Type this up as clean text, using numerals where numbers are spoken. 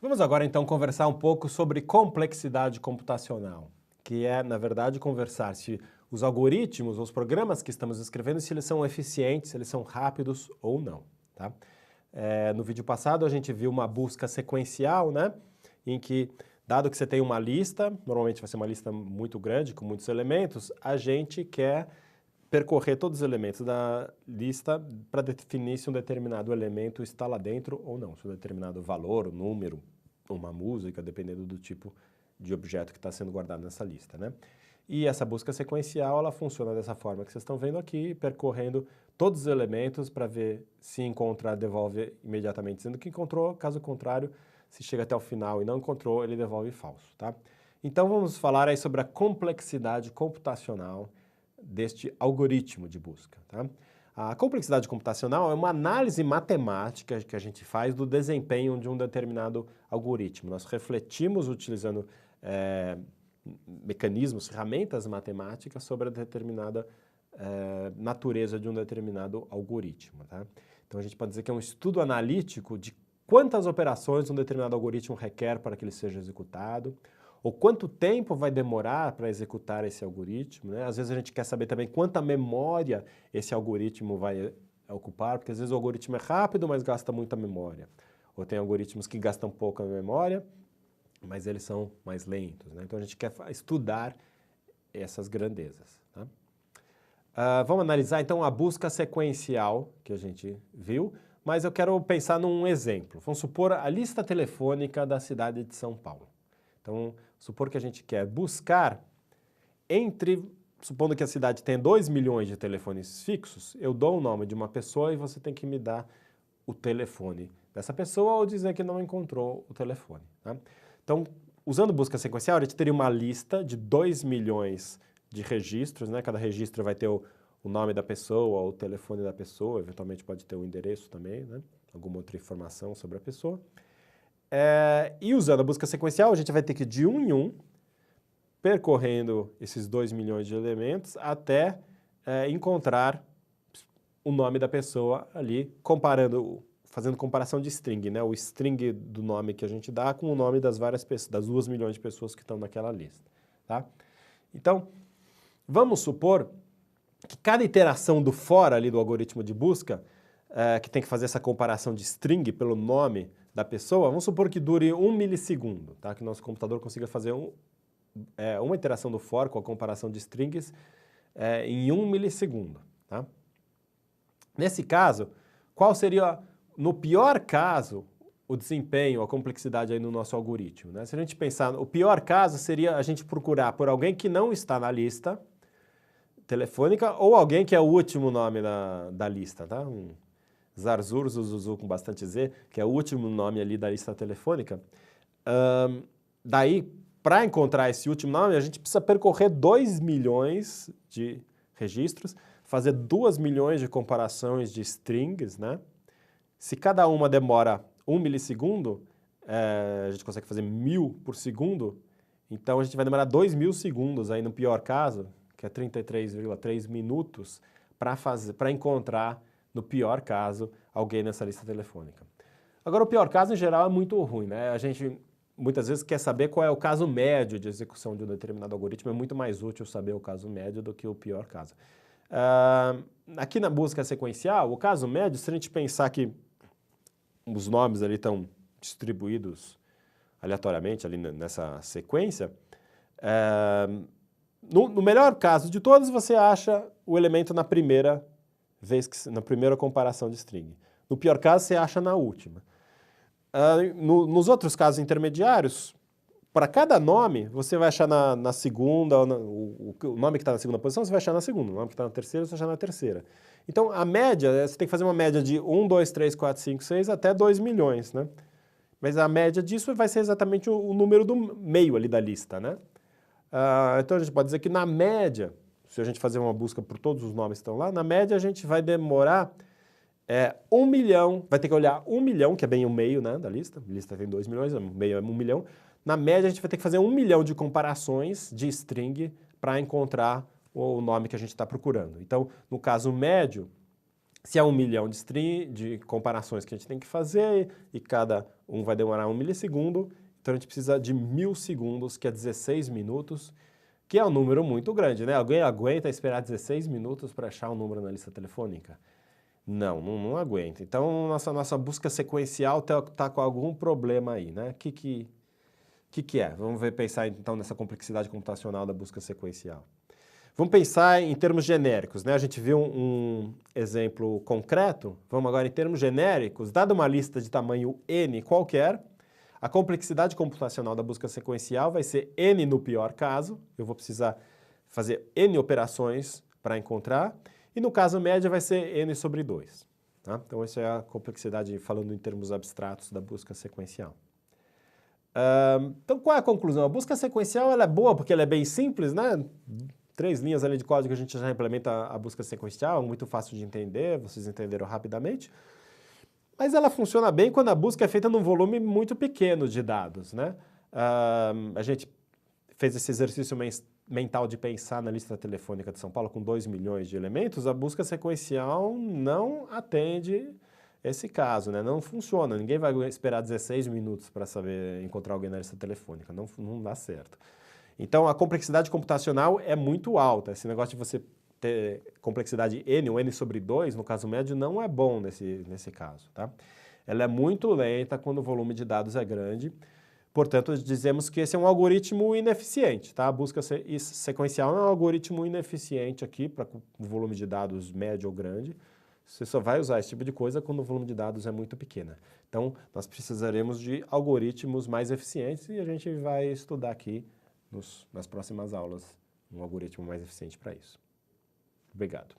Vamos agora então conversar um pouco sobre complexidade computacional, que é, na verdade, conversar se os algoritmos, os programas que estamos escrevendo, se eles são eficientes, se eles são rápidos ou não, tá? No vídeo passado a gente viu uma busca sequencial, né, em que, dado que você tem uma lista, normalmente vai ser uma lista muito grande, com muitos elementos, a gente quer percorrer todos os elementos da lista para definir se um determinado elemento está lá dentro ou não, se um determinado valor, um número, uma música, dependendo do tipo de objeto que está sendo guardado nessa lista, né? E essa busca sequencial, ela funciona dessa forma que vocês estão vendo aqui, percorrendo todos os elementos para ver se encontra, devolve imediatamente dizendo que encontrou, caso contrário, se chega até o final e não encontrou, ele devolve falso, tá? Então vamos falar aí sobre a complexidade computacional deste algoritmo de busca, tá? A complexidade computacional é uma análise matemática que a gente faz do desempenho de um determinado algoritmo. Nós refletimos utilizando mecanismos, ferramentas matemáticas sobre a determinada natureza de um determinado algoritmo, tá? Então a gente pode dizer que é um estudo analítico de quantas operações um determinado algoritmo requer para que ele seja executado, ou quanto tempo vai demorar para executar esse algoritmo, né? Às vezes a gente quer saber também quanta memória esse algoritmo vai ocupar, porque às vezes o algoritmo é rápido, mas gasta muita memória. Ou tem algoritmos que gastam pouca memória, mas eles são mais lentos, né? Então a gente quer estudar essas grandezas, tá? Vamos analisar então a busca sequencial que a gente viu, mas eu quero pensar num exemplo. Vamos supor a lista telefônica da cidade de São Paulo. Então, supor que a gente quer buscar supondo que a cidade tem 2 milhões de telefones fixos, eu dou o nome de uma pessoa e você tem que me dar o telefone dessa pessoa ou dizer que não encontrou o telefone, tá? Então, usando busca sequencial, a gente teria uma lista de 2 milhões de registros, né? Cada registro vai ter o nome da pessoa, o telefone da pessoa, eventualmente pode ter o endereço também, né? Alguma outra informação sobre a pessoa. E usando a busca sequencial, a gente vai ter que ir de um em um, percorrendo esses 2 milhões de elementos até encontrar o nome da pessoa ali, fazendo comparação de string, né? O string do nome que a gente dá com o nome das várias pessoas, das 2 milhões de pessoas que estão naquela lista, tá? Então, vamos supor que cada iteração do for ali do algoritmo de busca, que tem que fazer essa comparação de string pelo nome da pessoa, vamos supor que dure 1 milissegundo, tá? Que nosso computador consiga fazer uma iteração do for com a comparação de strings em 1 milissegundo, tá? Nesse caso, qual seria, no pior caso, o desempenho, a complexidade aí no nosso algoritmo, né? Se a gente pensar, o pior caso seria a gente procurar por alguém que não está na lista telefônica ou alguém que é o último nome da lista, tá? Zarzur, Zuzuzu com bastante Z, que é o último nome ali da lista telefônica. Daí, para encontrar esse último nome, a gente precisa percorrer 2 milhões de registros, fazer 2 milhões de comparações de strings, né? Se cada uma demora 1 milissegundo, a gente consegue fazer 1000 por segundo, então a gente vai demorar 2.000 segundos aí no pior caso, que é 33,3 minutos, para encontrar, no pior caso, alguém nessa lista telefônica. Agora, o pior caso, em geral, é muito ruim, né? A gente, muitas vezes, quer saber qual é o caso médio de execução de um determinado algoritmo. É muito mais útil saber o caso médio do que o pior caso. Aqui na busca sequencial, o caso médio, se a gente pensar que os nomes ali estão distribuídos aleatoriamente ali nessa sequência, no melhor caso de todos, você acha o elemento na primeira comparação de string. No pior caso, você acha na última. Nos outros casos intermediários, para cada nome, você vai achar na segunda, o nome que está na segunda posição, você vai achar na segunda, o nome que está na terceira, você vai achar na terceira. Então, a média, você tem que fazer uma média de 1, 2, 3, 4, 5, 6 até 2 milhões, né? Mas a média disso vai ser exatamente o número do meio ali da lista, né? Então, a gente pode dizer que na média, se a gente fazer uma busca por todos os nomes que estão lá, na média a gente vai demorar 1 milhão, vai ter que olhar 1 milhão, que é bem o meio, né, da lista. A lista tem 2 milhões, o meio é 1 milhão. Na média, a gente vai ter que fazer 1 milhão de comparações de string para encontrar o nome que a gente está procurando. Então, no caso médio, Se é 1 milhão de comparações que a gente tem que fazer e cada um vai demorar 1 milissegundo, então a gente precisa de 1000 segundos, que é 16 minutos, que é um número muito grande, né? Alguém aguenta esperar 16 minutos para achar um número na lista telefônica? Não aguenta. Então, nossa busca sequencial tá com algum problema aí, né? O que é? Vamos pensar então nessa complexidade computacional da busca sequencial. Vamos pensar em termos genéricos, né? A gente viu um exemplo concreto, vamos agora em termos genéricos. Dada uma lista de tamanho n qualquer, a complexidade computacional da busca sequencial vai ser n no pior caso, eu vou precisar fazer n operações para encontrar, e no caso médio vai ser n sobre 2. Tá? Então essa é a complexidade, falando em termos abstratos, da busca sequencial. Então qual é a conclusão? A busca sequencial ela é boa porque ela é bem simples, né? 3 linhas ali de código a gente já implementa a busca sequencial, muito fácil de entender, vocês entenderam rapidamente. Mas ela funciona bem quando a busca é feita num volume muito pequeno de dados, né? A gente fez esse exercício mental de pensar na lista telefônica de São Paulo com 2 milhões de elementos, a busca sequencial não atende esse caso, né? Não funciona, ninguém vai esperar 16 minutos para saber encontrar alguém na lista telefônica, não dá certo. Então, a complexidade computacional é muito alta. Esse negócio de você ter complexidade n, ou n sobre 2, no caso médio, não é bom nesse caso, tá? Ela é muito lenta quando o volume de dados é grande. Portanto, dizemos que esse é um algoritmo ineficiente, tá? A busca sequencial é um algoritmo ineficiente aqui para o volume de dados médio ou grande. Você só vai usar esse tipo de coisa quando o volume de dados é muito pequeno. Então, nós precisaremos de algoritmos mais eficientes e a gente vai estudar aqui nas próximas aulas um algoritmo mais eficiente para isso. Obrigado.